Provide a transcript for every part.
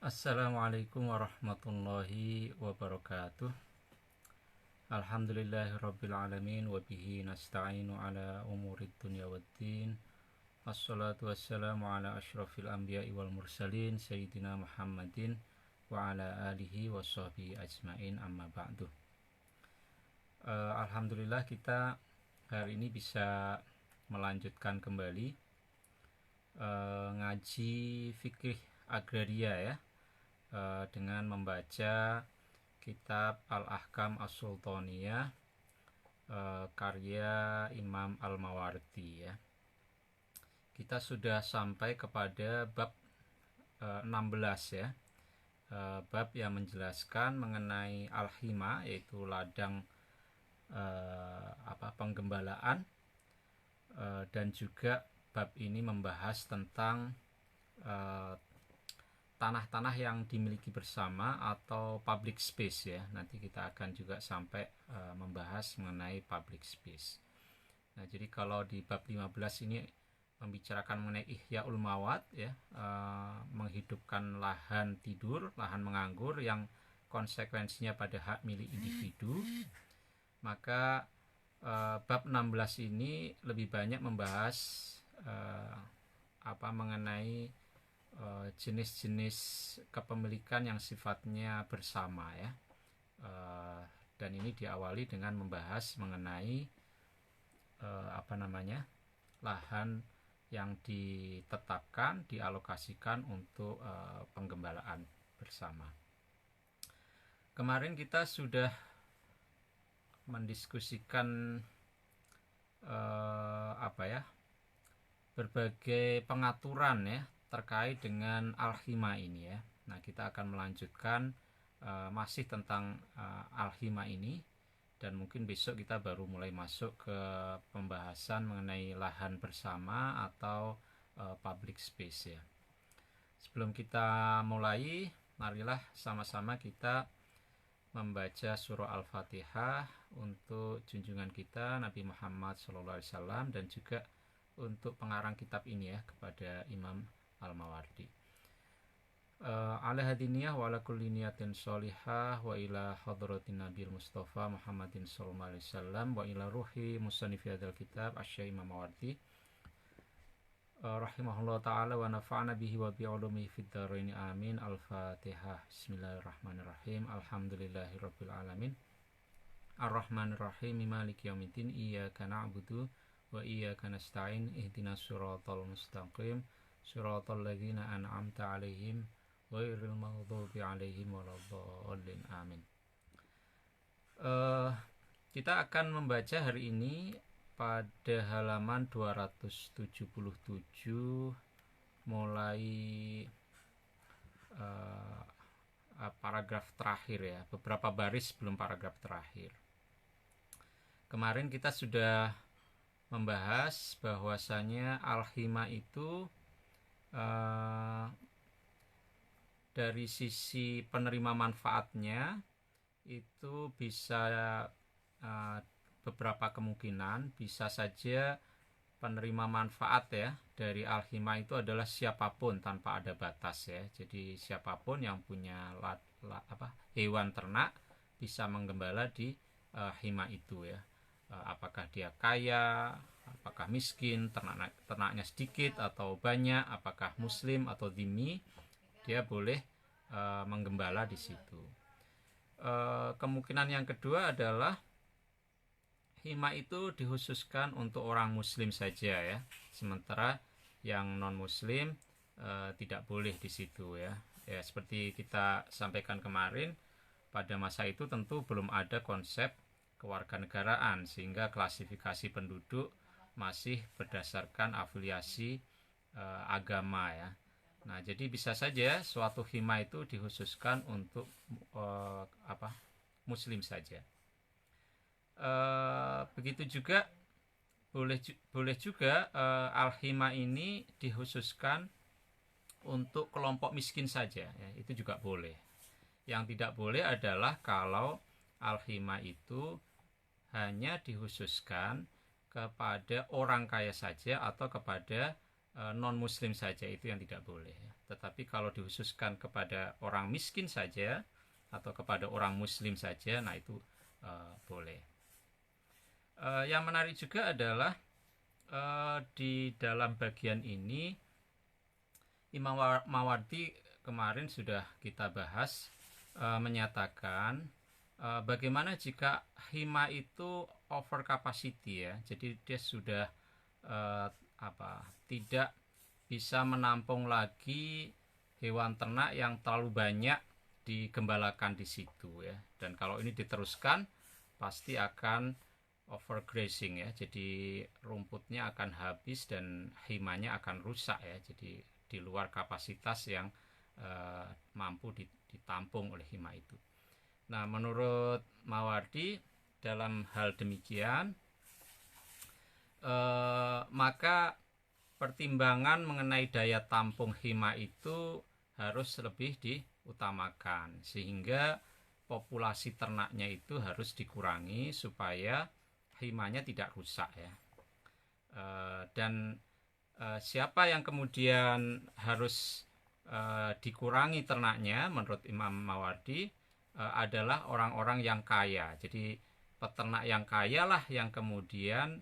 Assalamualaikum warahmatullahi wabarakatuh. Alhamdulillahirabbil alamin wa bihi nasta'inu ala umurid dunya waddin. Wassalatu wassalamu ala asyrafil anbiya'i wal mursalin sayyidina Muhammadin wa ala alihi washabbihi ajmain, amma ba'du. Alhamdulillah kita hari ini bisa melanjutkan kembali ngaji fikih agraria ya, dengan membaca kitab Al-Ahkam As-Sultaniyah karya Imam Al-Mawardi ya. Kita sudah sampai kepada bab 16 ya, bab yang menjelaskan mengenai al-hima, yaitu ladang penggembalaan, dan juga bab ini membahas tentang tanah-tanah yang dimiliki bersama atau public space ya. Nanti kita akan juga sampai membahas mengenai public space. Nah, jadi kalau di bab 15 ini membicarakan mengenai Ihya'ul Mawat ya, menghidupkan lahan tidur, lahan menganggur yang konsekuensinya pada hak milik individu. Maka bab 16 ini lebih banyak membahas mengenai jenis-jenis kepemilikan yang sifatnya bersama ya, dan ini diawali dengan membahas mengenai lahan yang ditetapkan, dialokasikan untuk penggembalaan bersama. Kemarin kita sudah mendiskusikan berbagai pengaturan ya terkait dengan al-hima ini ya. Nah, kita akan melanjutkan masih tentang al-hima ini, dan mungkin besok kita baru mulai masuk ke pembahasan mengenai lahan bersama atau public space ya. Sebelum kita mulai, marilah sama-sama kita membaca surah Al-Fatihah untuk junjungan kita Nabi Muhammad SAW, dan juga untuk pengarang kitab ini ya, kepada Imam Al-Mawardi. Ala hadiniyah wa ala kulli niyatin sholihah wa ila hadratin Nabil Mustafa Muhammadin sallallahu alaihi wasallam wa ila ruhi musannif hadzal kitab Asy-Syaikh Imam Mawardi rahimahullah ta'ala wa nafa'ana bihi wa bi ulumihi fid dharain amin. Al-Fatihah. Bismillahirrahmanirrahim. Alhamdulillahirabbil alamin. Arrahmanirrahim. Maliki yaumiddin. Iyyaka na'budu wa iyyaka nasta'in. Ihdinas siratal mustaqim. Siratal ladzina an'amta 'alaihim ghairil maghdubi 'alaihim waladdallin. Amin. Kita akan membaca hari ini pada halaman 277 mulai paragraf terakhir ya, beberapa baris sebelum paragraf terakhir. Kemarin kita sudah membahas bahwasanya al-hima itu dari sisi penerima manfaatnya itu bisa beberapa kemungkinan. Bisa saja penerima manfaat ya dari al-hima itu adalah siapapun tanpa ada batas ya. Jadi siapapun yang punya hewan ternak bisa menggembala di hima itu ya. Apakah dia kaya, apakah miskin, ternaknya sedikit atau banyak, apakah muslim atau dhimmi, dia boleh menggembala di situ. Kemungkinan yang kedua adalah hima itu dikhususkan untuk orang muslim saja ya, sementara yang non muslim tidak boleh di situ ya. Ya, seperti kita sampaikan kemarin, pada masa itu tentu belum ada konsep kewarganegaraan, sehingga klasifikasi penduduk masih berdasarkan afiliasi agama ya. Nah, jadi bisa saja suatu hima itu dikhususkan untuk muslim saja. Begitu juga boleh juga al-hima ini dikhususkan untuk kelompok miskin saja ya, itu juga boleh. Yang tidak boleh adalah kalau al-hima itu hanya dikhususkan kepada orang kaya saja atau kepada non muslim saja, itu yang tidak boleh. Tetapi kalau dikhususkan kepada orang miskin saja atau kepada orang muslim saja, nah itu boleh. Yang menarik juga adalah di dalam bagian ini Imam Mawardi kemarin sudah kita bahas, menyatakan bagaimana jika hima itu over capacity ya, jadi dia sudah tidak bisa menampung lagi hewan ternak yang terlalu banyak digembalakan di situ ya, dan kalau ini diteruskan pasti akan overgrazing ya, jadi rumputnya akan habis dan himanya akan rusak ya, jadi di luar kapasitas yang mampu ditampung oleh hima itu. Nah, menurut Mawardi dalam hal demikian maka pertimbangan mengenai daya tampung hima itu harus lebih diutamakan, sehingga populasi ternaknya itu harus dikurangi supaya himanya tidak rusak ya. Dan siapa yang kemudian harus dikurangi ternaknya menurut Imam Mawardi adalah orang-orang yang kaya. Jadi peternak yang kaya lah yang kemudian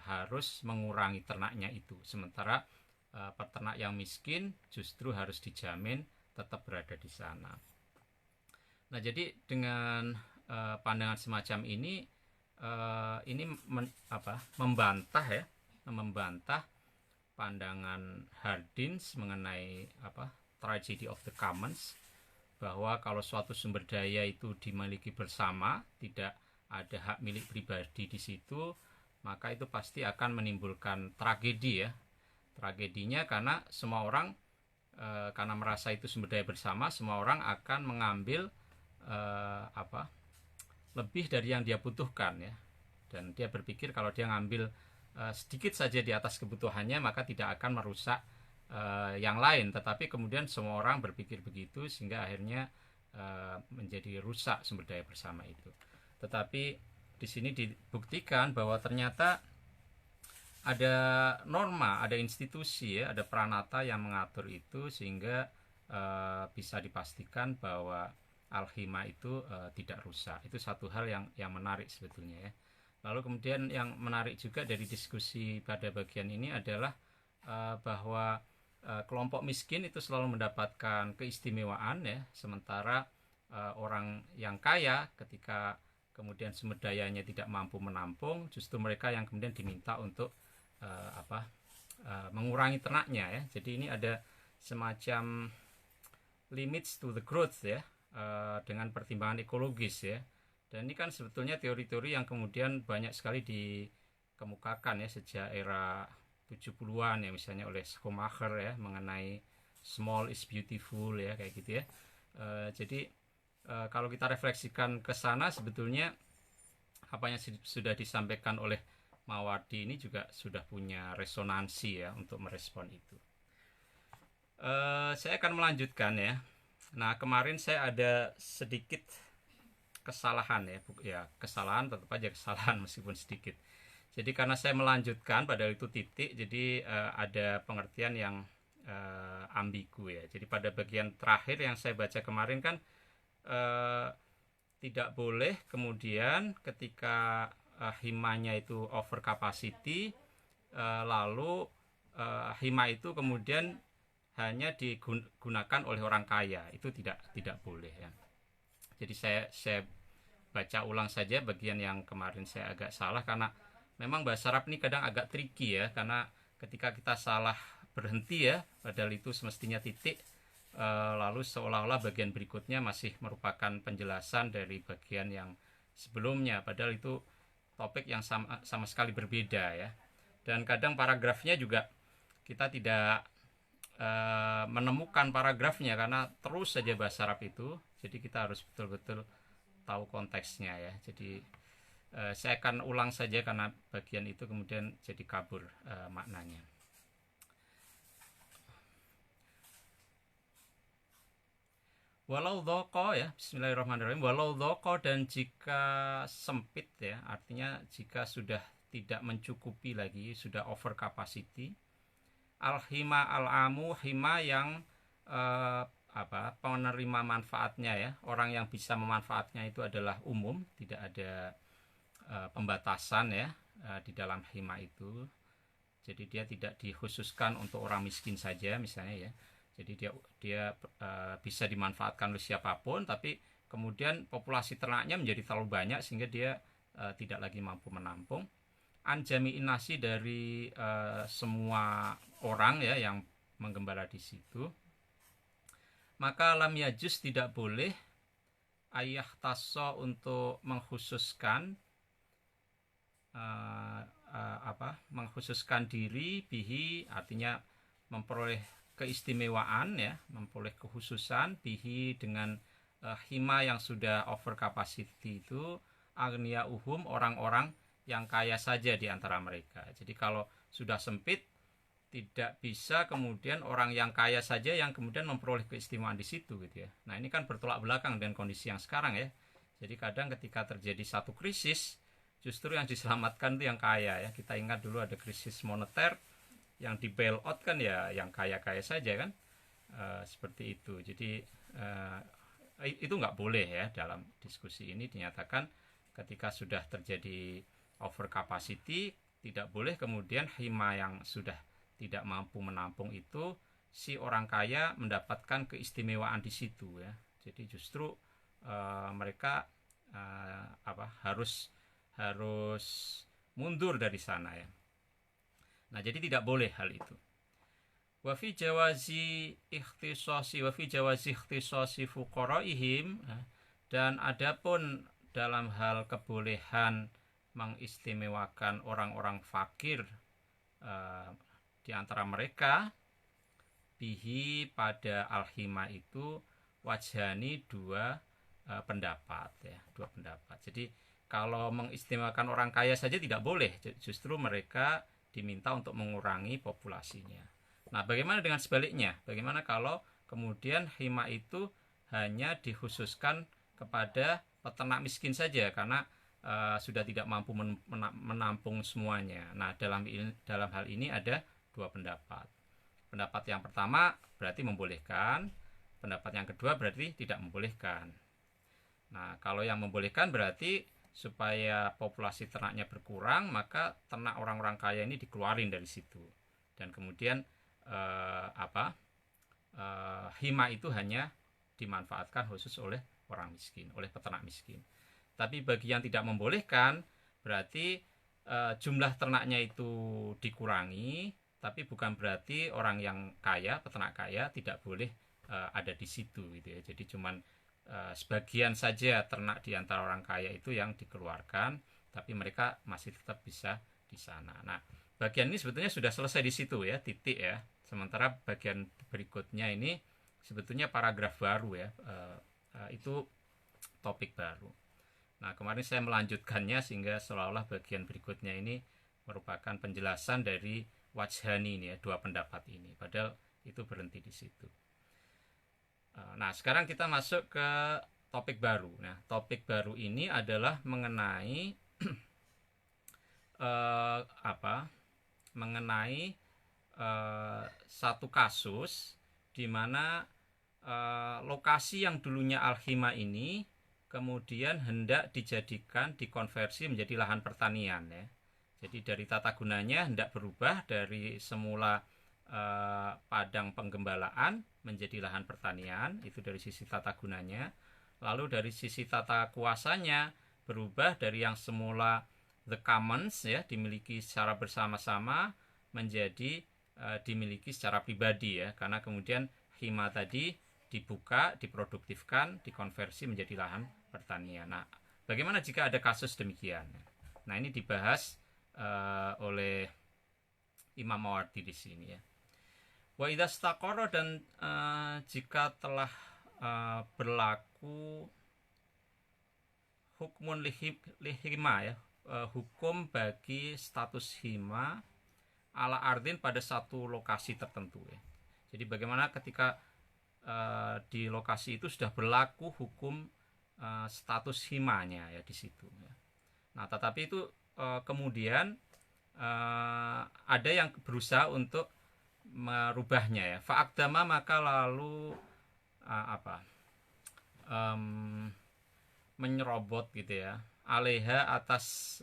harus mengurangi ternaknya itu, sementara peternak yang miskin justru harus dijamin tetap berada di sana. Nah, jadi dengan pandangan semacam ini membantah pandangan Hardins mengenai tragedy of the commons, bahwa kalau suatu sumber daya itu dimiliki bersama, tidak ada hak milik pribadi di situ, maka itu pasti akan menimbulkan tragedi ya. Tragedinya karena semua orang karena merasa itu sumber daya bersama, semua orang akan mengambil lebih dari yang dia butuhkan ya, dan dia berpikir kalau dia ngambil sedikit saja di atas kebutuhannya maka tidak akan merusak yang lain. Tetapi kemudian semua orang berpikir begitu sehingga akhirnya menjadi rusak sumber daya bersama itu. Tetapi di sini dibuktikan bahwa ternyata ada norma, ada institusi ya, ada pranata yang mengatur itu, sehingga bisa dipastikan bahwa al-hima itu tidak rusak. Itu satu hal yang menarik sebetulnya ya. Lalu kemudian yang menarik juga dari diskusi pada bagian ini adalah bahwa kelompok miskin itu selalu mendapatkan keistimewaan ya, sementara orang yang kaya ketika kemudian sumber dayanya tidak mampu menampung, justru mereka yang kemudian diminta untuk mengurangi ternaknya ya. Jadi ini ada semacam limits to the growth ya, dengan pertimbangan ekologis ya. Dan ini kan sebetulnya teori-teori yang kemudian banyak sekali dikemukakan ya sejak era 70-an ya, misalnya oleh Schumacher ya, mengenai small is beautiful ya, kayak gitu ya. Jadi kalau kita refleksikan ke sana, sebetulnya apa yang sudah disampaikan oleh Mawardi ini juga sudah punya resonansi ya untuk merespon itu. Saya akan melanjutkan ya. Nah, kemarin saya ada sedikit kesalahan ya, kesalahan, tetap aja kesalahan meskipun sedikit. Jadi karena saya melanjutkan padahal itu titik, jadi ada pengertian yang ambigu ya. Jadi pada bagian terakhir yang saya baca kemarin kan tidak boleh kemudian ketika himanya itu over capacity, lalu hima itu kemudian hanya digunakan oleh orang kaya, itu tidak boleh ya. Jadi saya baca ulang saja bagian yang kemarin saya agak salah, karena memang bahasa Arab ini kadang agak tricky ya, karena ketika kita salah berhenti ya, padahal itu semestinya titik, lalu seolah-olah bagian berikutnya masih merupakan penjelasan dari bagian yang sebelumnya, padahal itu topik yang sama sekali berbeda ya. Dan kadang paragrafnya juga kita tidak menemukan paragrafnya karena terus saja bahasa Arab itu, jadi kita harus betul-betul tahu konteksnya ya. Jadi saya akan ulang saja karena bagian itu kemudian jadi kabur maknanya. Walau dhoko ya, bismillahirrahmanirrahim. Walau dhoko, dan jika sempit ya, artinya jika sudah tidak mencukupi lagi, sudah over capacity. Al-hima al-amu, hima yang eh, penerima manfaatnya ya, orang yang bisa memanfaatnya itu adalah umum, tidak ada pembatasan ya di dalam hima itu. Jadi dia tidak dikhususkan untuk orang miskin saja misalnya ya. Jadi dia bisa dimanfaatkan oleh siapapun, tapi kemudian populasi ternaknya menjadi terlalu banyak sehingga dia tidak lagi mampu menampung. Anjami inasi dari semua orang ya yang menggembala di situ. Maka lam yajus tidak boleh ayah taso untuk mengkhususkan mengkhususkan diri bihi, artinya memperoleh keistimewaan ya, memperoleh kekhususan bihi dengan hima yang sudah over capacity itu, agnia uhum, orang-orang yang kaya saja di antara mereka. Jadi kalau sudah sempit, tidak bisa kemudian orang yang kaya saja yang kemudian memperoleh keistimewaan di situ gitu ya. Nah ini kan bertolak belakang dengan kondisi yang sekarang ya. Jadi kadang ketika terjadi satu krisis, justru yang diselamatkan itu yang kaya ya. Kita ingat dulu ada krisis moneter, yang di bail out kan ya yang kaya-kaya saja kan. Seperti itu. Jadi itu nggak boleh ya. Dalam diskusi ini dinyatakan ketika sudah terjadi over capacity, tidak boleh kemudian hima yang sudah tidak mampu menampung itu, si orang kaya mendapatkan keistimewaan di situ ya. Jadi justru mereka harus mundur dari sana ya. Nah jadi tidak boleh hal itu. Wa fi jawazi ikhtisasi fuqaraihim, dan adapun dalam hal kebolehan mengistimewakan orang-orang fakir di antara mereka bihi pada al-hima itu wajhani dua pendapat ya, dua pendapat. Jadi kalau mengistimewakan orang kaya saja tidak boleh, justru mereka diminta untuk mengurangi populasinya. Nah, bagaimana dengan sebaliknya? Bagaimana kalau kemudian hima itu hanya dikhususkan kepada peternak miskin saja karena sudah tidak mampu menampung semuanya. Nah, dalam hal ini ada dua pendapat. Pendapat yang pertama berarti membolehkan, pendapat yang kedua berarti tidak membolehkan. Nah, kalau yang membolehkan berarti supaya populasi ternaknya berkurang, maka ternak orang-orang kaya ini dikeluarin dari situ. Dan kemudian hima itu hanya dimanfaatkan khusus oleh orang miskin, oleh peternak miskin. Tapi bagi yang tidak membolehkan, berarti jumlah ternaknya itu dikurangi, tapi bukan berarti orang yang kaya, peternak kaya tidak boleh ada di situ gitu ya. Jadi cuman sebagian saja ternak di antara orang kaya itu yang dikeluarkan, tapi mereka masih tetap bisa di sana. Nah, bagian ini sebetulnya sudah selesai di situ ya, titik ya. Sementara bagian berikutnya ini sebetulnya paragraf baru ya, itu topik baru. Nah, kemarin saya melanjutkannya sehingga seolah-olah bagian berikutnya ini merupakan penjelasan dari wajhani ini ya, dua pendapat ini. Padahal itu berhenti di situ. Nah, sekarang kita masuk ke topik baru. Nah, topik baru ini adalah mengenai mengenai satu kasus di mana lokasi yang dulunya al-hima ini kemudian hendak dijadikan, dikonversi menjadi lahan pertanian ya. Jadi dari tata gunanya hendak berubah dari semula padang penggembalaan menjadi lahan pertanian, itu dari sisi tata gunanya. Lalu dari sisi tata kuasanya berubah dari yang semula the commons ya, dimiliki secara bersama-sama menjadi dimiliki secara pribadi ya, karena kemudian hima tadi dibuka, diproduktifkan, dikonversi menjadi lahan pertanian. Nah, bagaimana jika ada kasus demikian? Nah, ini dibahas oleh Imam Mawardi di sini ya. Wa idza staqara, dan jika telah berlaku hukmun lihima ya, hukum bagi status hima ala ardin pada satu lokasi tertentu ya. Jadi bagaimana ketika di lokasi itu sudah berlaku hukum status himanya ya di situ ya. Nah, tetapi itu kemudian ada yang berusaha untuk merubahnya ya. Fa'akdama maka lalu apa? Menyerobot gitu ya. Alaiha atas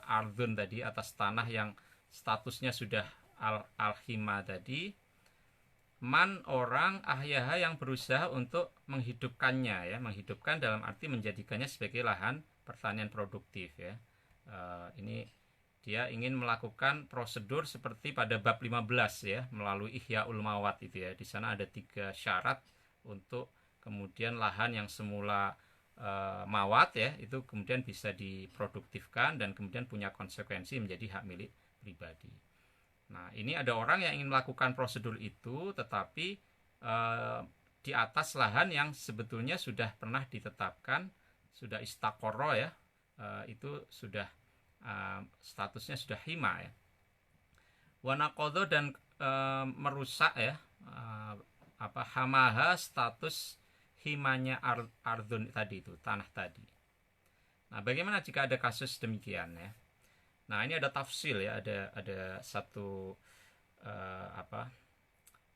ardun tadi, atas tanah yang statusnya sudah al-hima tadi. Man orang ahyaha yang berusaha untuk menghidupkannya ya, menghidupkan dalam arti menjadikannya sebagai lahan pertanian produktif ya. Ini dia ingin melakukan prosedur seperti pada bab 15 ya, melalui Ihyaul Mawat itu ya. Di sana ada 3 syarat untuk kemudian lahan yang semula mawat ya, itu kemudian bisa diproduktifkan dan kemudian punya konsekuensi menjadi hak milik pribadi. Nah, ini ada orang yang ingin melakukan prosedur itu, tetapi di atas lahan yang sebetulnya sudah pernah ditetapkan, sudah istaqorro ya, itu sudah statusnya sudah hima ya. Wanakodo dan merusak ya, hamaha status himanya ardun tadi itu, tanah tadi. Nah, bagaimana jika ada kasus demikian ya? Nah, ini ada tafsil ya, ada satu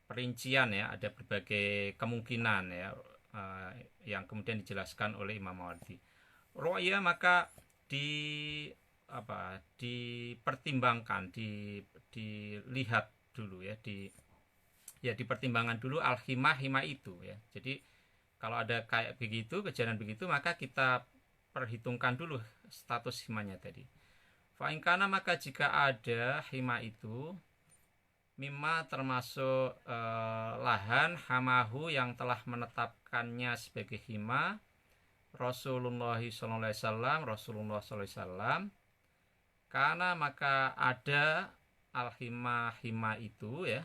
perincian ya, ada berbagai kemungkinan ya yang kemudian dijelaskan oleh Imam Mawardi. Ro'ya maka dipertimbangkan, dilihat dulu ya, dipertimbangkan dulu al-himah itu ya. Jadi kalau ada kayak begitu, kejadian begitu, maka kita perhitungkan dulu status himanya tadi. Fa'ingkana maka jika ada hima itu mimma termasuk lahan hamahu yang telah menetapkannya sebagai hima Rasulullah SAW, karena maka ada al-hima itu ya,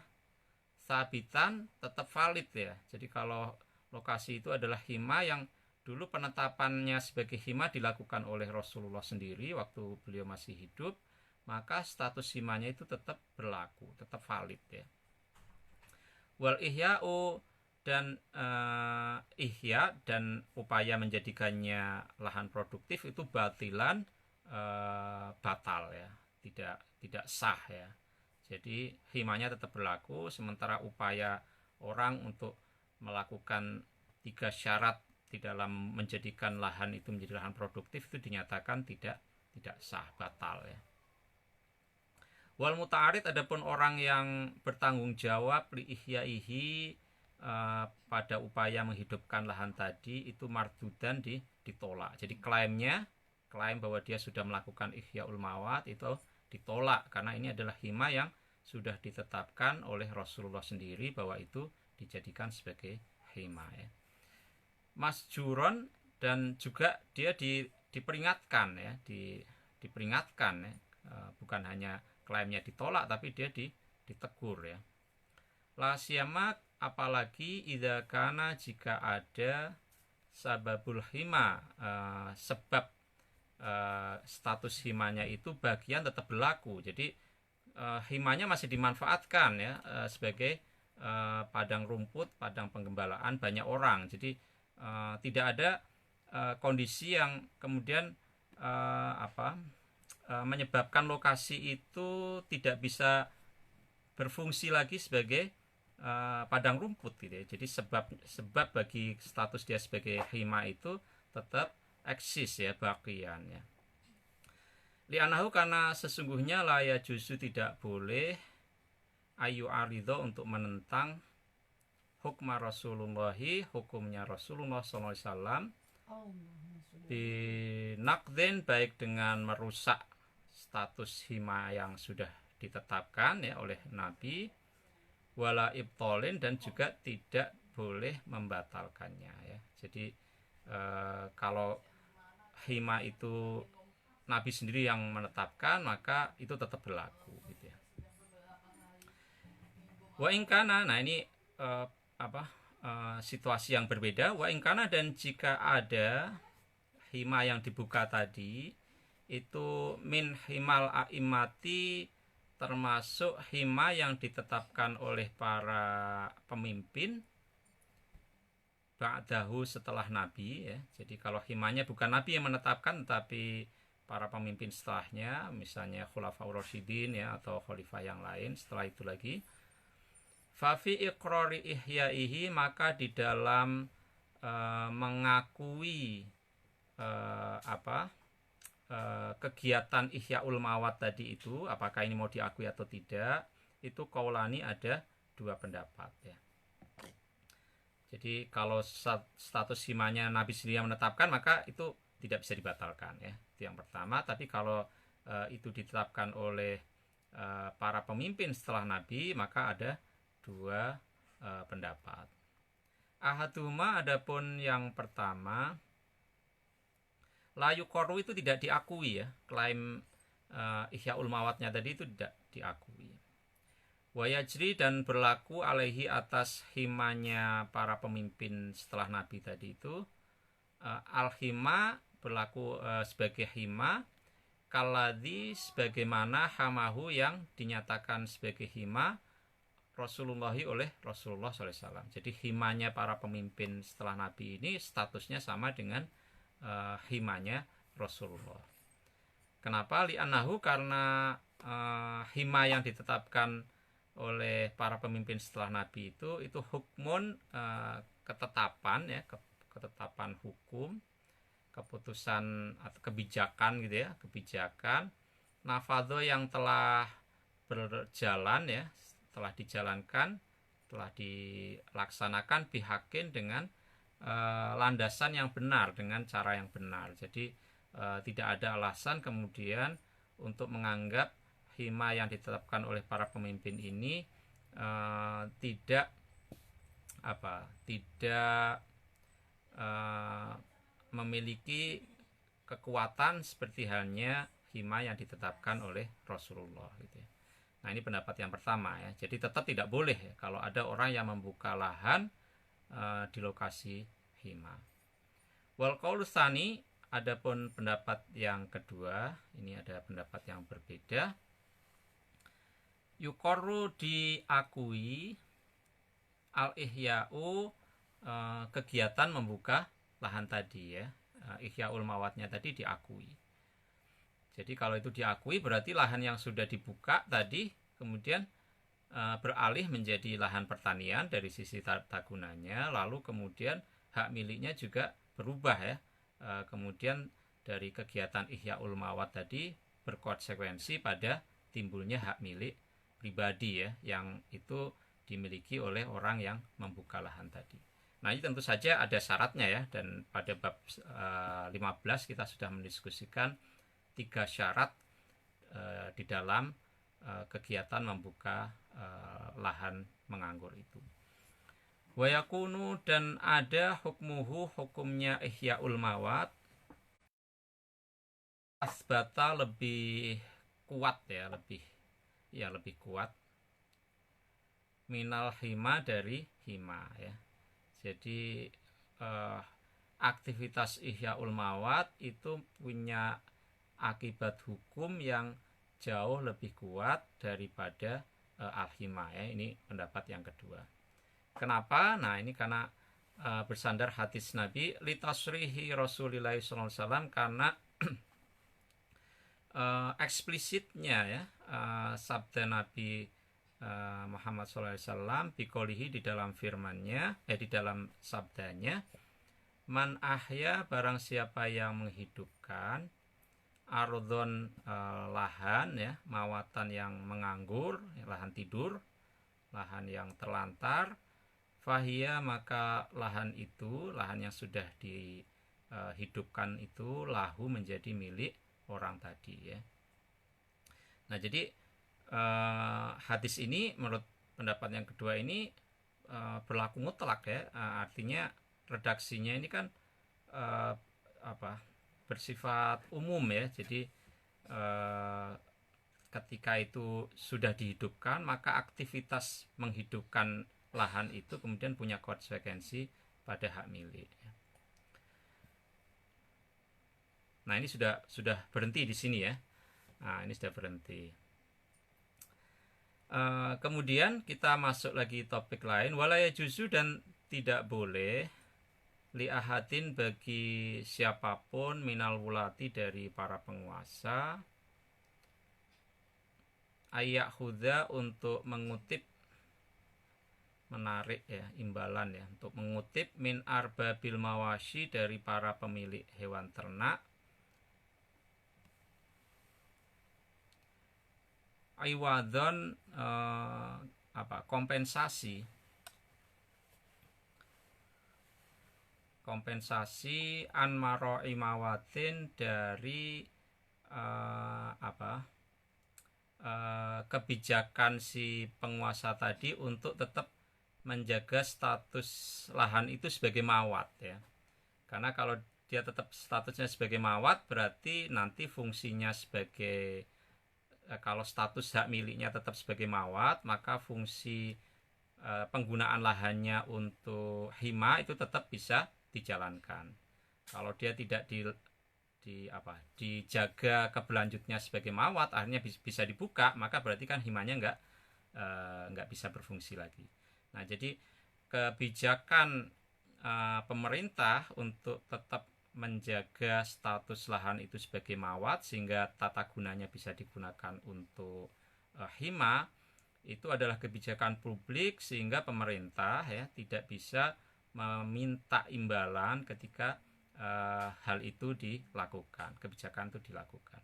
sabitan tetap valid ya. Jadi kalau lokasi itu adalah hima yang dulu penetapannya sebagai hima dilakukan oleh Rasulullah sendiri waktu beliau masih hidup, maka status himanya itu tetap berlaku, tetap valid ya. Wal ihya'u dan ihya dan upaya menjadikannya lahan produktif itu batilan, batal ya, tidak sah ya. Jadi himanya tetap berlaku, sementara upaya orang untuk melakukan 3 syarat di dalam menjadikan lahan itu menjadi lahan produktif itu dinyatakan tidak sah, batal ya. Wal muta'arid adapun orang yang bertanggung jawab li ihyaihi pada upaya menghidupkan lahan tadi itu mardudan ditolak. Jadi klaim bahwa dia sudah melakukan ihyaul mawat itu ditolak karena ini adalah hima yang sudah ditetapkan oleh Rasulullah sendiri bahwa itu dijadikan sebagai hima ya. Masjuron dan juga dia diperingatkan ya, diperingatkan ya, bukan hanya klaimnya ditolak tapi dia ditegur ya. La siyama apalagi idza kana jika ada sababul hima, sebab status himanya itu bagian tetap berlaku. Jadi himanya masih dimanfaatkan ya, sebagai padang rumput, padang penggembalaan banyak orang. Jadi tidak ada kondisi yang kemudian menyebabkan lokasi itu tidak bisa berfungsi lagi sebagai padang rumput gitu ya. Jadi sebab bagi status dia sebagai hima itu tetap eksis ya, bagian ya. Li'anahu karena sesungguhnya laya juzu tidak boleh ayu arido untuk menentang hukma Rasulullahi, hukumnya Rasulullah SAW binaqdin, baik dengan merusak status hima yang sudah ditetapkan ya oleh Nabi, wala ibtolin dan juga tidak boleh membatalkannya ya. Jadi kalau hima itu Nabi sendiri yang menetapkan, maka itu tetap berlaku gitu ya. Wa ingkana, nah ini situasi yang berbeda. Wa ingkana dan jika ada hima yang dibuka tadi itu min himal a'immati, termasuk hima yang ditetapkan oleh para pemimpin ba'dahu setelah Nabi ya. Jadi kalau himanya bukan Nabi yang menetapkan tetapi para pemimpin setelahnya, misalnya Khulafaur Rasyidin ya, atau khalifah yang lain setelah itu lagi, Fafi iqrari ihyaihi, maka di dalam mengakui kegiatan ihyaul mawat tadi itu, apakah ini mau diakui atau tidak, itu qaulani, ada dua pendapat ya. Jadi kalau status himanya Nabi sendiri yang menetapkan, maka itu tidak bisa dibatalkan ya. Itu yang pertama. Tapi kalau itu ditetapkan oleh para pemimpin setelah Nabi, maka ada dua pendapat. Ahaduma, adapun yang pertama, layu koru itu tidak diakui ya. Klaim ihyaul mawatnya tadi itu tidak diakui. Wayajri, dan berlaku alaihi, atas himanya para pemimpin setelah Nabi tadi itu, al-hima, berlaku sebagai hima, kaladhi, sebagaimana hamahu, yang dinyatakan sebagai hima Rasulullahi oleh Rasulullah SAW. Jadi himanya para pemimpin setelah Nabi ini statusnya sama dengan himanya Rasulullah. Kenapa? Li'annahu, karena hima yang ditetapkan oleh para pemimpin setelah Nabi itu hukmun, ketetapan ya, ketetapan hukum, keputusan atau kebijakan gitu ya, kebijakan nafadho, yang telah berjalan ya, telah dijalankan, telah dilaksanakan bihakin, dengan landasan yang benar, dengan cara yang benar. Jadi tidak ada alasan kemudian untuk menganggap hima yang ditetapkan oleh para pemimpin ini tidak memiliki kekuatan seperti halnya hima yang ditetapkan oleh Rasulullah gitu ya. Nah, ini pendapat yang pertama ya. Jadi tetap tidak boleh ya, kalau ada orang yang membuka lahan di lokasi hima. Wal qaulu tsani, adapun pendapat yang kedua, ini ada pendapat yang berbeda. Yuqarru, diakui, al-ihya'u, kegiatan membuka lahan tadi ya, ihyaul mawatnya tadi diakui. Jadi kalau itu diakui, berarti lahan yang sudah dibuka tadi kemudian beralih menjadi lahan pertanian dari sisi tata gunanya, lalu kemudian hak miliknya juga berubah ya. Kemudian dari kegiatan ihyaul mawat tadi berkonsekuensi pada timbulnya hak milik pribadi ya, yang itu dimiliki oleh orang yang membuka lahan tadi. Nah, ini tentu saja ada syaratnya ya, dan pada bab 15 kita sudah mendiskusikan 3 syarat di dalam kegiatan membuka lahan menganggur itu. Wayakunu, dan ada hukmuhu, hukumnya ihyaul mawat, asbata, lebih kuat ya, lebih kuat, minal hima, dari hima ya. Jadi aktivitas ihyaul mawat itu punya akibat hukum yang jauh lebih kuat daripada al-hima ya. Ini pendapat yang kedua. Kenapa? Nah, ini karena bersandar hadis Nabi litasrihi Rasulillah SAW, karena eksplisitnya ya sabda Nabi Muhammad SAW biqolihi, di dalam firmannya, di dalam sabdanya, man ahya, barang siapa yang menghidupkan, ardhon, lahan ya, mawatan yang menganggur, lahan tidur, lahan yang terlantar, fahia, maka lahan itu, lahan yang sudah dihidupkan itu, lahu, menjadi milik orang tadi ya. Nah, jadi hadis ini menurut pendapat yang kedua ini berlaku mutlak ya, artinya redaksinya ini kan bersifat umum ya. Jadi ketika itu sudah dihidupkan, maka aktivitas menghidupkan lahan itu kemudian punya konsekuensi pada hak milik. Nah, ini sudah berhenti di sini ya. Nah, ini sudah berhenti. Kemudian kita masuk lagi topik lain, walaya juzu, dan tidak boleh, li ahadin, bagi siapapun, minal wulati, dari para penguasa, ayak huda, untuk mengutip menarik ya, imbalan ya, untuk mengutip min arbabil mawashi, dari para pemilik hewan ternak, iwadon kompensasi anmaro imawatin, dari kebijakan si penguasa tadi untuk tetap menjaga status lahan itu sebagai mawat ya. Karena kalau dia tetap statusnya sebagai mawat, berarti nanti fungsinya sebagai kalau status hak miliknya tetap sebagai mawat, maka fungsi penggunaan lahannya untuk hima itu tetap bisa dijalankan. Kalau dia tidak dijaga keberlanjutnya sebagai mawat, akhirnya bisa dibuka, maka berarti kan himanya nggak bisa berfungsi lagi. Nah, jadi kebijakan pemerintah untuk tetap menjaga status lahan itu sebagai mawat sehingga tata gunanya bisa digunakan untuk hima, itu adalah kebijakan publik, sehingga pemerintah ya tidak bisa meminta imbalan ketika hal itu dilakukan, kebijakan itu dilakukan.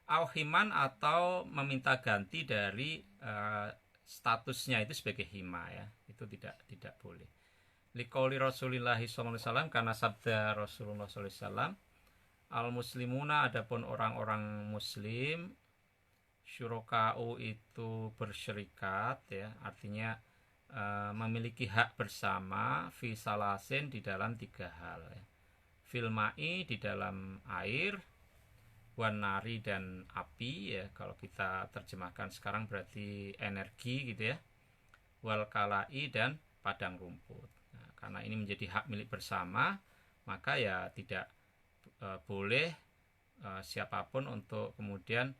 Auhiman, atau meminta ganti dari statusnya itu sebagai hima ya, itu tidak boleh. Liqauli Rasulillahi SAW, karena sabda Rasulullah SAW, al muslimuna, adapun orang-orang muslim, syuraka'u itu bersyirikat ya, artinya memiliki hak bersama, fi salasin, di dalam 3 hal ya. Fil ma'i, di dalam air, wan nari, dan api ya, kalau kita terjemahkan sekarang berarti energi gitu ya, wal kalai, dan padang rumput. Nah, karena ini menjadi hak milik bersama, maka ya tidak boleh siapapun untuk kemudian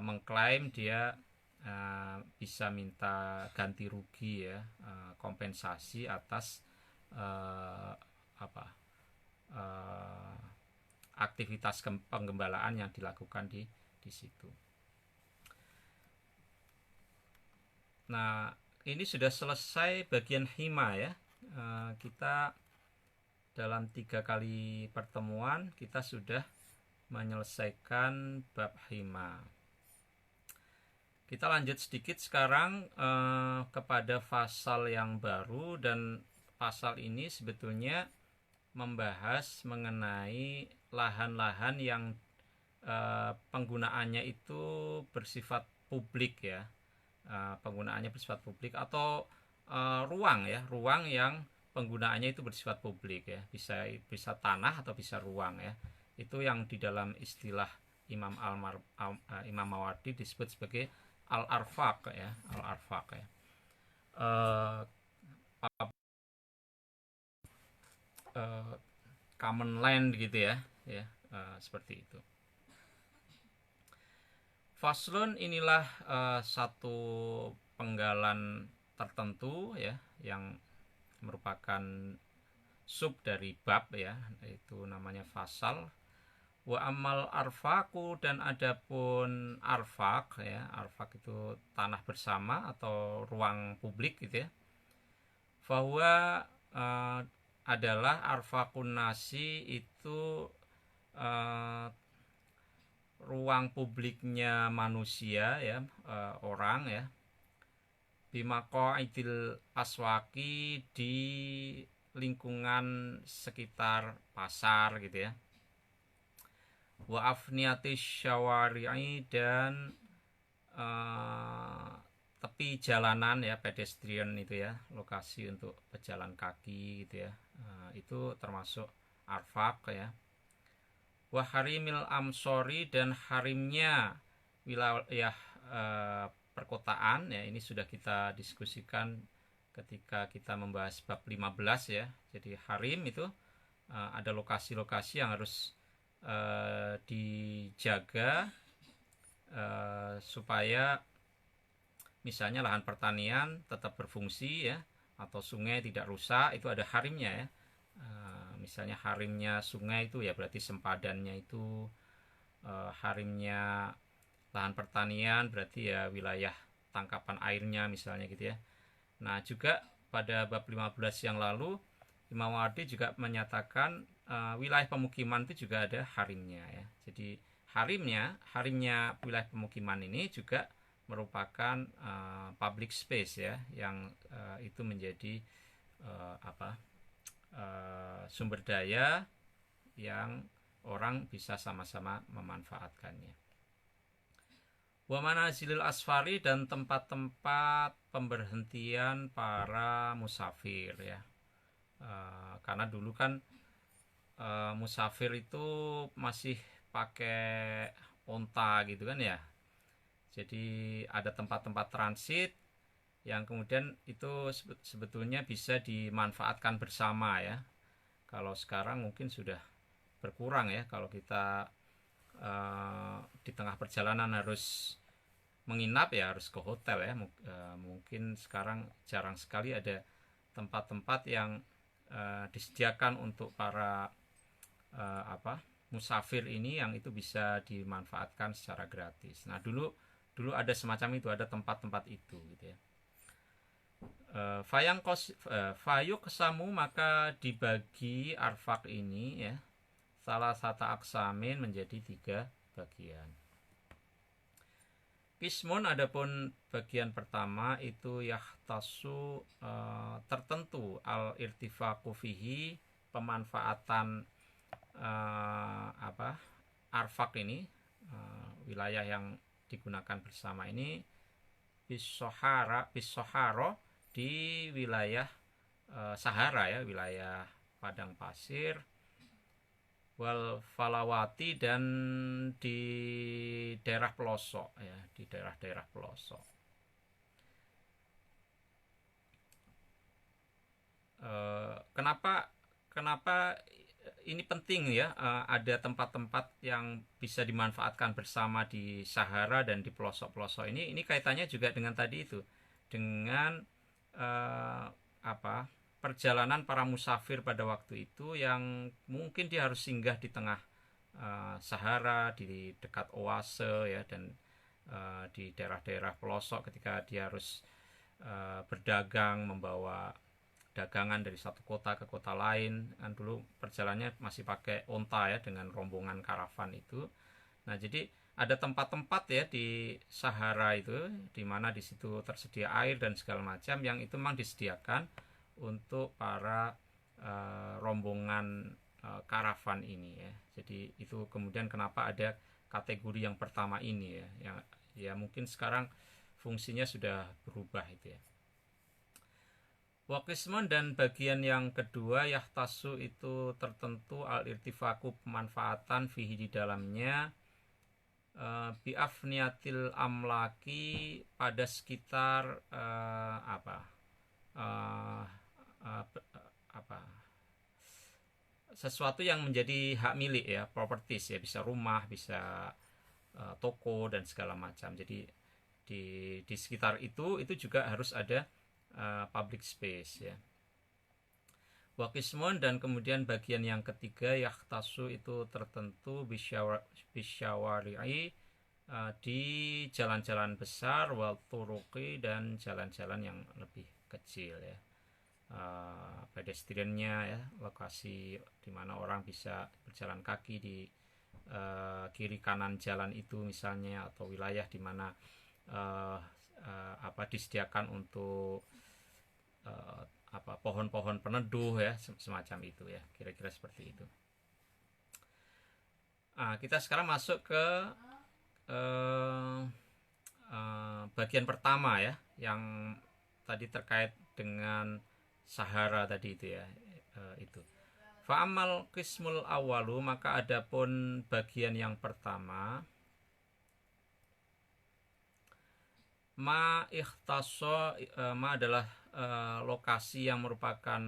mengklaim dia bisa minta ganti rugi ya, kompensasi atas aktivitas penggembalaan yang dilakukan di situ. Nah, ini sudah selesai bagian hima ya. Kita dalam 3 kali pertemuan kita sudah menyelesaikan bab hima. Kita lanjut sedikit sekarang kepada pasal yang baru, dan pasal ini sebetulnya membahas mengenai lahan-lahan yang penggunaannya itu bersifat publik ya, penggunaannya bersifat publik, atau ruang ya, ruang yang penggunaannya itu bersifat publik ya, bisa tanah atau bisa ruang ya. Itu yang di dalam istilah Imam Mawardi disebut sebagai al-arfaq ya, al-arfaq ya. Common land gitu ya, seperti itu. Faslun, inilah satu penggalan tertentu ya, yang merupakan sub dari bab ya, itu namanya fasal. Wa amal arfaku, dan adapun arfak ya, arfak itu tanah bersama atau ruang publik gitu ya. Bahwa adalah arfakun nasi, itu ruang publiknya manusia ya, orang ya, bimaqaidil aswaki, di lingkungan sekitar pasar gitu ya, wa afniatis syawari'i, dan tepi jalanan ya, pedestrian itu ya, lokasi untuk pejalan kaki gitu ya, itu termasuk arfak ya. Wa harimil amsori, dan harimnya wilayah perkotaan ya, ini sudah kita diskusikan ketika kita membahas bab 15 ya. Jadi harim itu ada lokasi-lokasi yang harus dijaga supaya misalnya lahan pertanian tetap berfungsi ya, atau sungai tidak rusak, itu ada harimnya ya. Misalnya harimnya sungai itu ya berarti sempadannya itu, harimnya lahan pertanian berarti ya wilayah tangkapan airnya misalnya gitu ya. Nah, juga pada bab 15 yang lalu Imam Mawardi juga menyatakan wilayah pemukiman itu juga ada harimnya ya. Jadi harimnya wilayah pemukiman ini juga merupakan public space ya, yang itu menjadi sumber daya yang orang bisa sama-sama memanfaatkannya. Wa manazilil asfari, dan tempat-tempat pemberhentian para musafir ya. Karena dulu kan musafir itu masih pakai onta gitu kan ya. Jadi ada tempat-tempat transit yang kemudian itu sebetulnya bisa dimanfaatkan bersama ya. Kalau sekarang mungkin sudah berkurang ya, kalau kita di tengah perjalanan harus menginap ya harus ke hotel ya. Mungkin sekarang jarang sekali ada tempat-tempat yang disediakan untuk para musafir ini yang itu bisa dimanfaatkan secara gratis. Nah, dulu ada semacam itu, ada tempat-tempat itu gitu ya. Fayuk kesamu, maka dibagi arfak ini ya, salah satu aksamin menjadi 3 bagian. Kismun, adapun bagian pertama itu yahtasu tertentu al irtifaqu fihi, pemanfaatan arfak ini, wilayah yang digunakan bersama ini bisoharo di wilayah Sahara ya, wilayah padang pasir, wal falawati, dan di daerah pelosok ya, di daerah-daerah pelosok. Kenapa ini penting ya, ada tempat-tempat yang bisa dimanfaatkan bersama di Sahara dan di pelosok-pelosok ini kaitannya juga dengan tadi itu, dengan perjalanan para musafir pada waktu itu yang mungkin dia harus singgah di tengah Sahara, di dekat oase ya, dan di daerah-daerah pelosok ketika dia harus berdagang, membawa dagangan dari satu kota ke kota lain. Kan dulu perjalanannya masih pakai onta ya, dengan rombongan karavan itu. Nah, jadi ada tempat-tempat ya di Sahara itu, di mana di situ tersedia air dan segala macam, yang itu memang disediakan untuk para rombongan karavan ini ya. Jadi itu kemudian kenapa ada kategori yang pertama ini ya, yang ya mungkin sekarang fungsinya sudah berubah itu ya. Wakismon, dan bagian yang kedua yahtasu itu tertentu al irtifaku, pemanfaatan fihi di dalamnya, biafniatil amlaki, pada sekitar sesuatu yang menjadi hak milik ya, properties ya, bisa rumah, bisa toko dan segala macam. Jadi di sekitar itu juga harus ada public space ya. Wakismon, dan kemudian bagian yang ketiga yahtasu itu tertentu bisyawari'i, di jalan-jalan besar, wal turuqi, dan jalan-jalan yang lebih kecil ya, pedestriannya ya, lokasi di mana orang bisa berjalan kaki di kiri kanan jalan itu misalnya, atau wilayah di mana disediakan untuk pohon-pohon peneduh ya, semacam itu ya, kira-kira seperti itu. Kita sekarang masuk ke bagian pertama ya, yang tadi terkait dengan Sahara tadi itu ya, itu. Fa'amal qismul awalu, maka adapun bagian yang pertama, ma ikhtaso, ma adalah lokasi yang merupakan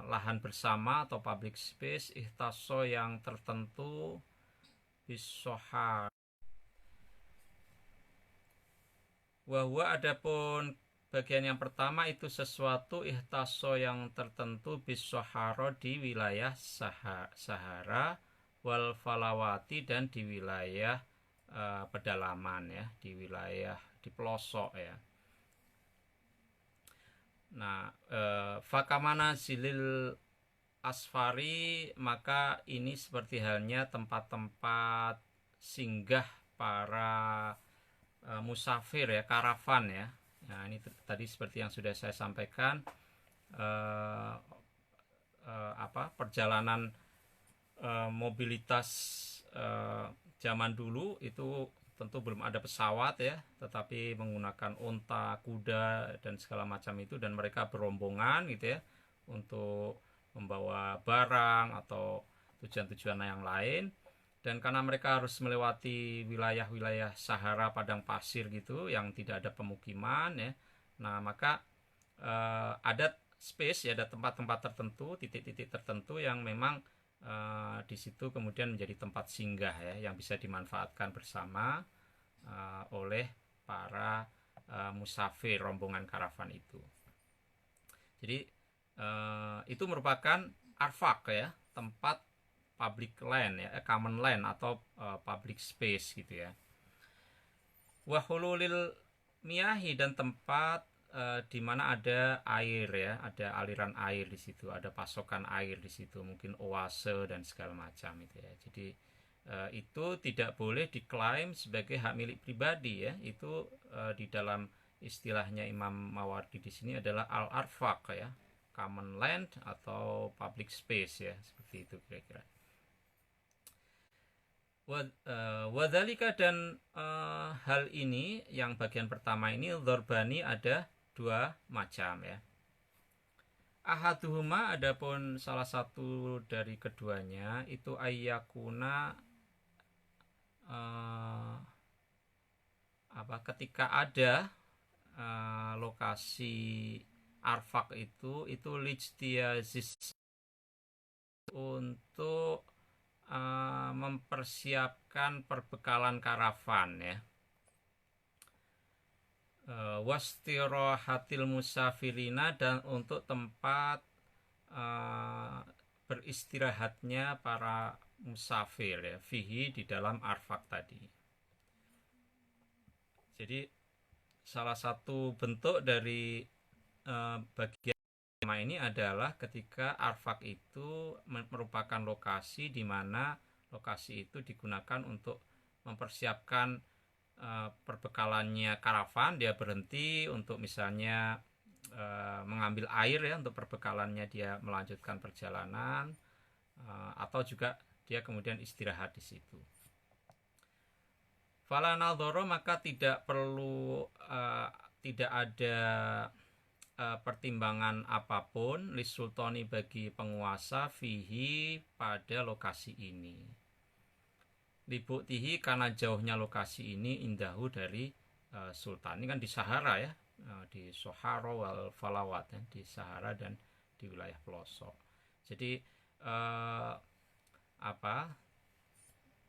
lahan bersama atau public space, ikhtaso yang tertentu, bisohar. Wahwa, adapun bagian yang pertama itu sesuatu ikhtaso yang tertentu, bisoharo, di wilayah Sahara, wal falawati, dan di wilayah pedalaman ya, di wilayah di pelosok ya. Nah, fakamana silil asfari, maka ini seperti halnya tempat-tempat singgah para musafir ya, karavan ya. Nah, ini tadi seperti yang sudah saya sampaikan, eh, perjalanan mobilitas zaman dulu itu tentu belum ada pesawat ya, tetapi menggunakan unta, kuda dan segala macam itu, dan mereka berombongan gitu ya untuk membawa barang atau tujuan-tujuan yang lain. Dan karena mereka harus melewati wilayah-wilayah Sahara padang pasir gitu yang tidak ada pemukiman ya, nah maka ada space ya, ada tempat-tempat tertentu, titik-titik tertentu yang memang di situ kemudian menjadi tempat singgah ya, yang bisa dimanfaatkan bersama oleh para musafir rombongan karavan itu. Jadi itu merupakan arfak ya, tempat public land ya, common land atau public space gitu ya. Wahululil miyahi, dan tempat di mana ada air ya, ada aliran air di situ, ada pasokan air di situ, mungkin oase dan segala macam itu ya. Jadi itu tidak boleh diklaim sebagai hak milik pribadi ya. Itu di dalam istilahnya Imam Mawardi di sini adalah al-arfaq ya, common land atau public space ya, seperti itu kira-kira. Wadhalika, dan hal ini yang bagian pertama ini dzorbani ada dua macam ya. Ahaduhuma, adapun salah satu dari keduanya itu ayyakuna ketika ada lokasi arfak itu lijtiazis, untuk mempersiapkan perbekalan karavan ya, wastirohatil musafirina, dan untuk tempat beristirahatnya para musafir ya, fihi, di dalam arfak tadi. Jadi salah satu bentuk dari bagian ini adalah ketika arfak itu merupakan lokasi di mana lokasi itu digunakan untuk mempersiapkan perbekalannya karavan. Dia berhenti untuk misalnya mengambil air ya, untuk perbekalannya dia melanjutkan perjalanan, atau juga dia kemudian istirahat di situ. Fala nadhara, maka tidak perlu tidak ada pertimbangan apapun lisultani, bagi penguasa, fihi, pada lokasi ini, libuktihi, karena jauhnya lokasi ini, indahu, dari sultan. Ini kan di Sahara ya, di Sohara wal Falawat ya, di Sahara dan di wilayah pelosok. Jadi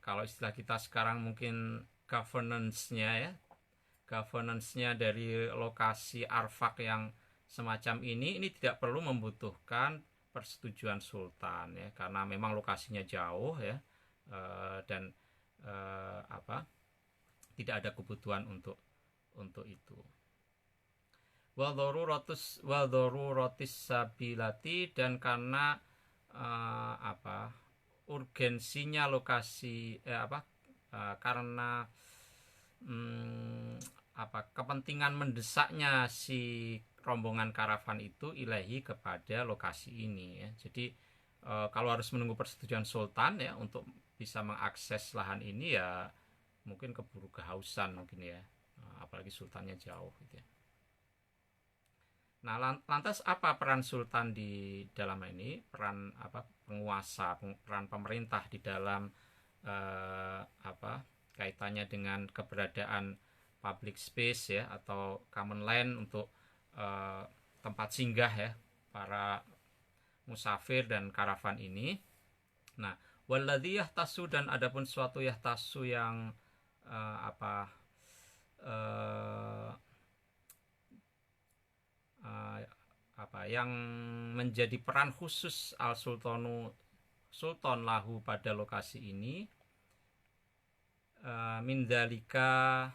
kalau istilah kita sekarang mungkin governance-nya dari lokasi arfak yang semacam ini tidak perlu membutuhkan persetujuan sultan ya, karena memang lokasinya jauh ya, dan tidak ada kebutuhan untuk itu. Wal daruratis sabilati, dan karena urgensinya lokasi karena kepentingan mendesaknya si rombongan karavan itu ilahi, kepada lokasi ini ya. Jadi kalau harus menunggu persetujuan sultan ya untuk bisa mengakses lahan ini ya, mungkin keburu kehausan mungkin ya, apalagi sultannya jauh gitu ya. Nah, lantas apa peran sultan di dalam ini? Peran penguasa, peran pemerintah di dalam kaitannya dengan keberadaan public space ya, atau common land untuk tempat singgah ya para musafir dan karavan ini. Nah, walladzi yahtasu, dan adapun suatu yahtasu yang yang menjadi peran khusus al sultan lahu, pada lokasi ini, mindalika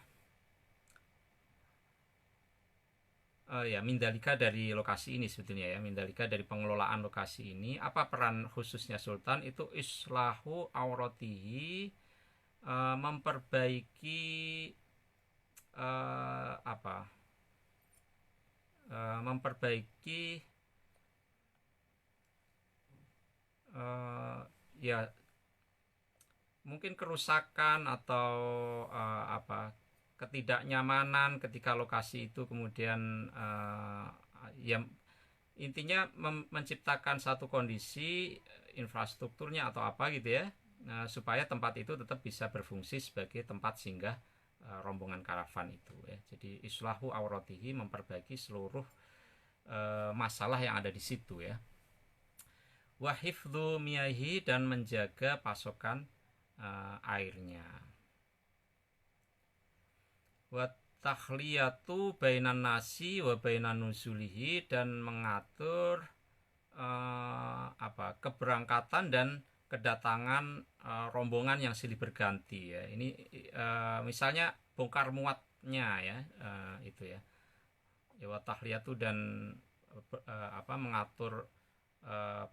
ya mindalika dari lokasi ini sebetulnya ya, mindalika dari pengelolaan lokasi ini. Apa peran khususnya sultan? Itu islahu auratihi, memperbaiki apa? Memperbaiki ya mungkin kerusakan atau apa, ketidaknyamanan ketika lokasi itu kemudian ya intinya menciptakan satu kondisi infrastrukturnya atau apa gitu ya, supaya tempat itu tetap bisa berfungsi sebagai tempat singgah rombongan karavan itu ya. Jadi islahu auratihi, memperbaiki seluruh masalah yang ada di situ ya. Wa hifdzu miyahi, dan menjaga pasokan airnya. Wa takhliyatu bainan nasi wa bainan nuzulihi, dan mengatur keberangkatan dan kedatangan rombongan yang silih berganti ya. Ini misalnya bongkar muatnya ya, itu ya. Wa tahliyatu, dan mengatur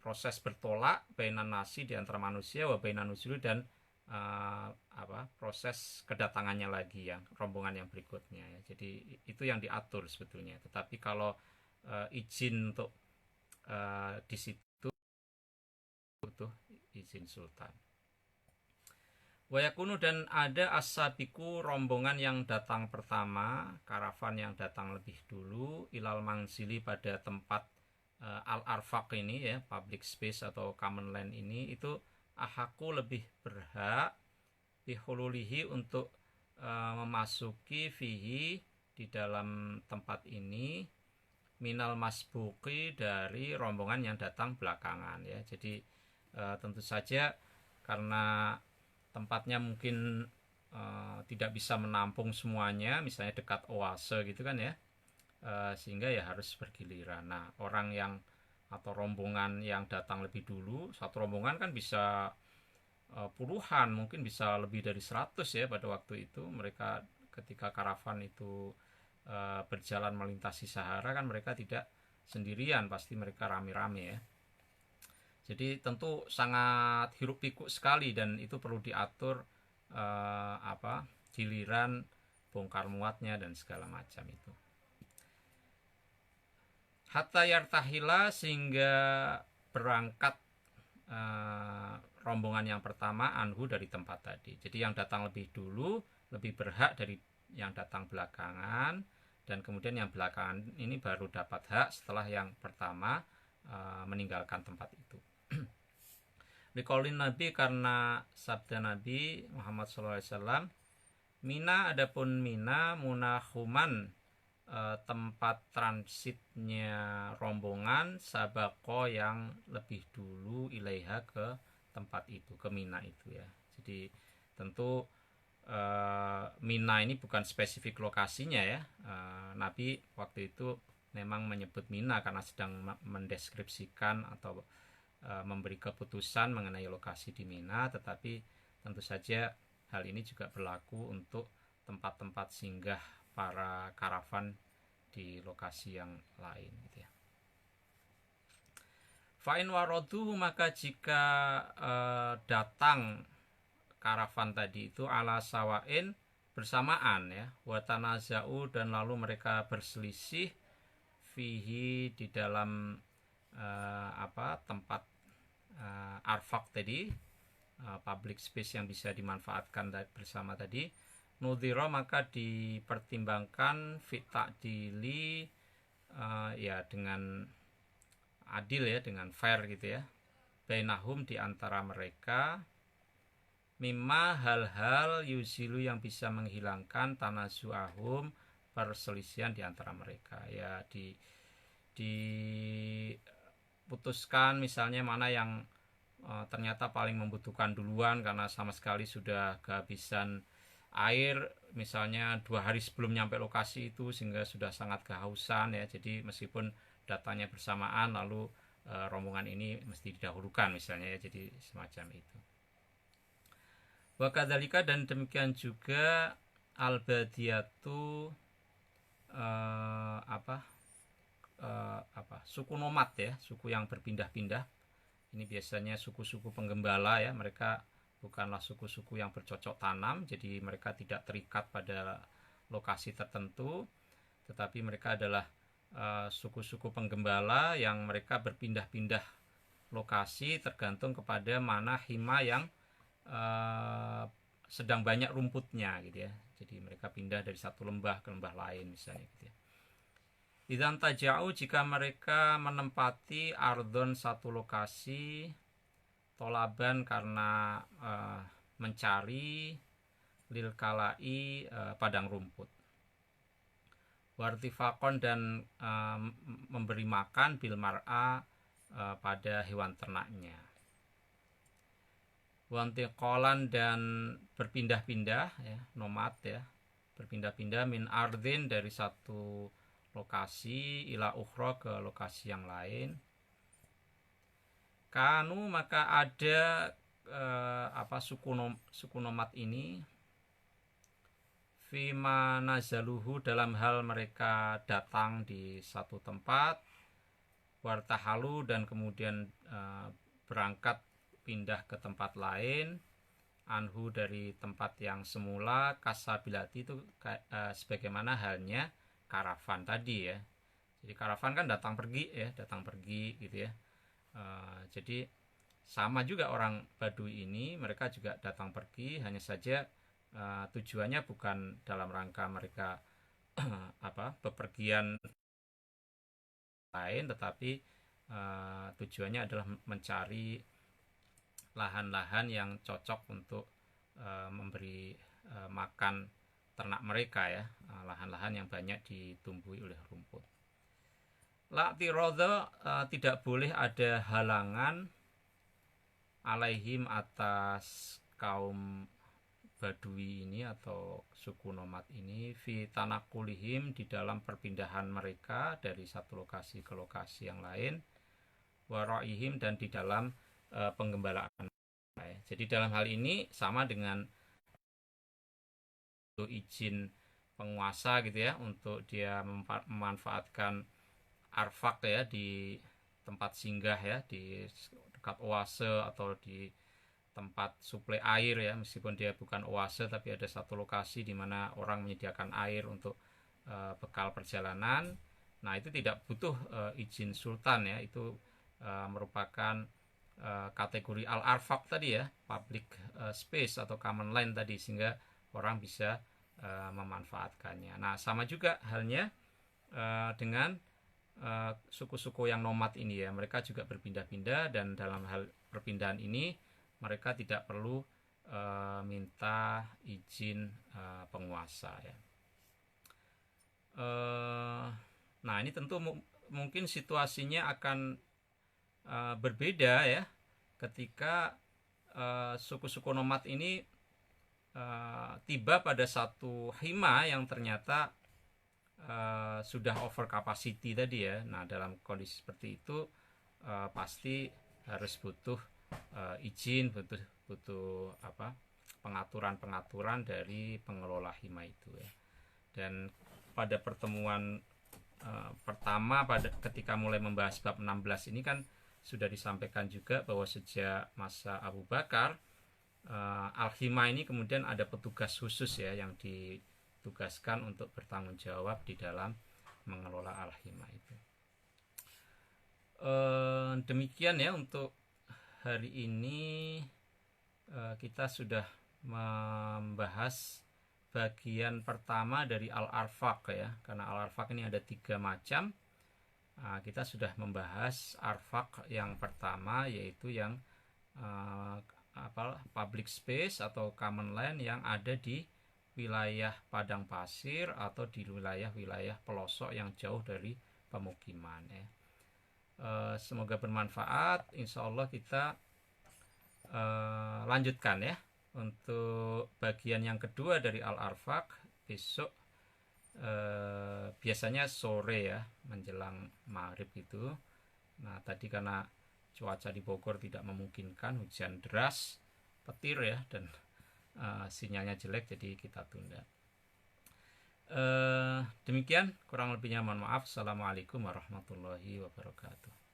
proses bertolak bainan nasi di antara manusia wa bainan nuzuli, dan proses kedatangannya lagi yang rombongan yang berikutnya ya. Jadi itu yang diatur sebetulnya. Tetapi kalau izin untuk di situ butuh izin sultan. Wayakunu, dan ada as-sabiku, rombongan yang datang pertama, karavan yang datang lebih dulu, ilal mangsili, pada tempat al-arfaq ini ya, public space atau common land ini, itu ahaku, lebih berhak, bihululihi, untuk memasuki fihi, di dalam tempat ini, minal masbuki, dari rombongan yang datang belakangan ya. Jadi tentu saja karena tempatnya mungkin tidak bisa menampung semuanya, misalnya dekat oase gitu kan ya, sehingga ya harus bergiliran. Nah, orang yang atau rombongan yang datang lebih dulu, satu rombongan kan bisa puluhan, mungkin bisa lebih dari 100 ya pada waktu itu. Mereka ketika karavan itu berjalan melintasi Sahara kan mereka tidak sendirian, pasti mereka rame-rame ya. Jadi tentu sangat hiruk pikuk sekali, dan itu perlu diatur giliran bongkar muatnya dan segala macam itu. Hatta yartahila, sehingga berangkat rombongan yang pertama anhu, dari tempat tadi. Jadi yang datang lebih dulu lebih berhak dari yang datang belakangan, dan kemudian yang belakangan ini baru dapat hak setelah yang pertama meninggalkan tempat itu. Liqaulin Nabi, karena sabda Nabi Muhammad SAW, Mina, adapun Mina, munahuman, tempat transitnya rombongan, sabako, yang lebih dulu, ilaiha, ke tempat itu, ke Mina itu ya. Jadi tentu Mina ini bukan spesifik lokasinya ya. Nabi waktu itu memang menyebut Mina karena sedang mendeskripsikan atau memberi keputusan mengenai lokasi di Mina, tetapi tentu saja hal ini juga berlaku untuk tempat-tempat singgah para karavan di lokasi yang lain gitu ya. Fa'in warodu, maka jika datang karavan tadi itu ala sawain, bersamaan ya, watanaza'u, dan lalu mereka berselisih, fihi, di dalam tempat arfak tadi, public space yang bisa dimanfaatkan bersama tadi, nudhiro, maka dipertimbangkan, fit ta'dili, ya dengan adil ya, dengan fair gitu ya, bainahum, di antara mereka, mimma, hal-hal, yuzilu, yang bisa menghilangkan, tanazu'ahum, perselisihan di antara mereka ya. Diputuskan misalnya mana yang ternyata paling membutuhkan duluan karena sama sekali sudah kehabisan air, misalnya 2 hari sebelum nyampe lokasi itu, sehingga sudah sangat kehausan ya. Jadi meskipun datanya bersamaan, lalu rombongan ini mesti didahulukan misalnya ya. Jadi semacam itu. Wa kadzalika, dan demikian juga al-badiyatu, suku nomad ya, suku yang berpindah-pindah. Ini biasanya suku-suku penggembala ya, mereka bukanlah suku-suku yang bercocok tanam, jadi mereka tidak terikat pada lokasi tertentu, tetapi mereka adalah suku-suku penggembala yang mereka berpindah-pindah lokasi tergantung kepada mana hima yang sedang banyak rumputnya gitu ya. Jadi mereka pindah dari satu lembah ke lembah lain misalnya gitu ya. Idzan taja'u, jika mereka menempati ardon, satu lokasi, tolaban karena mencari, lil kalai, padang rumput, wartifakon, dan memberi makan, bil mar'a, pada hewan ternaknya, wantiqolan, dan berpindah-pindah ya, nomad ya, berpindah-pindah, min ardin, dari satu lokasi, ila ukhra, ke lokasi yang lain. Kanu, maka ada suku nomad ini, fima nazaluhu, dalam hal mereka datang di satu tempat, wartahalu, dan kemudian berangkat pindah ke tempat lain, anhu, dari tempat yang semula, kasabilati, itu sebagaimana halnya karavan tadi ya. Jadi karavan kan datang pergi ya, datang pergi gitu ya. Jadi sama juga orang Badui ini, mereka juga datang pergi, hanya saja tujuannya bukan dalam rangka mereka bepergian lain, tetapi tujuannya adalah mencari lahan-lahan yang cocok untuk memberi makan ternak mereka ya, lahan-lahan yang banyak ditumbuhi oleh rumput. La'tirodha, tidak boleh ada halangan, alaihim, atas kaum Badui ini atau suku nomad ini, fi tanakulihim, di dalam perpindahan mereka dari satu lokasi ke lokasi yang lain, waraihim, dan di dalam penggembalaan. Jadi dalam hal ini sama dengan izin penguasa gitu ya, untuk dia memanfaatkan arfak ya, di tempat singgah ya, di dekat oase atau di tempat suplai air ya, meskipun dia bukan oase tapi ada satu lokasi di mana orang menyediakan air untuk bekal perjalanan. Nah itu tidak butuh izin sultan ya, itu merupakan kategori al-arfak tadi ya, public space atau common land tadi, sehingga orang bisa memanfaatkannya. Nah sama juga halnya dengan suku-suku yang nomad ini ya, mereka juga berpindah-pindah, dan dalam hal perpindahan ini mereka tidak perlu minta izin penguasa ya. Nah ini tentu mungkin situasinya akan berbeda ya, ketika suku-suku nomad ini tiba pada satu hima yang ternyata sudah over capacity tadi ya. Nah dalam kondisi seperti itu pasti harus butuh izin, butuh pengaturan dari pengelola hima itu ya. Dan pada pertemuan pertama ketika mulai membahas bab 16 ini kan sudah disampaikan juga bahwa sejak masa Abu Bakar, Al-Hima ini kemudian ada petugas khusus ya, yang ditugaskan untuk bertanggung jawab di dalam mengelola Al-Hima itu. Demikian ya untuk hari ini. Kita sudah membahas bagian pertama dari Al-Arfaq ya, karena Al-Arfaq ini ada 3 macam. Kita sudah membahas arfaq yang pertama, yaitu yang public space atau common land yang ada di wilayah padang pasir atau di wilayah-wilayah pelosok yang jauh dari pemukiman ya. Semoga bermanfaat. Insya Allah kita lanjutkan ya untuk bagian yang kedua dari Al-Arfaq besok, biasanya sore ya, menjelang maghrib itu. Nah tadi karena cuaca di Bogor tidak memungkinkan, hujan deras, petir ya, dan sinyalnya jelek, jadi kita tunda. Demikian, kurang lebihnya mohon maaf. Assalamualaikum warahmatullahi wabarakatuh.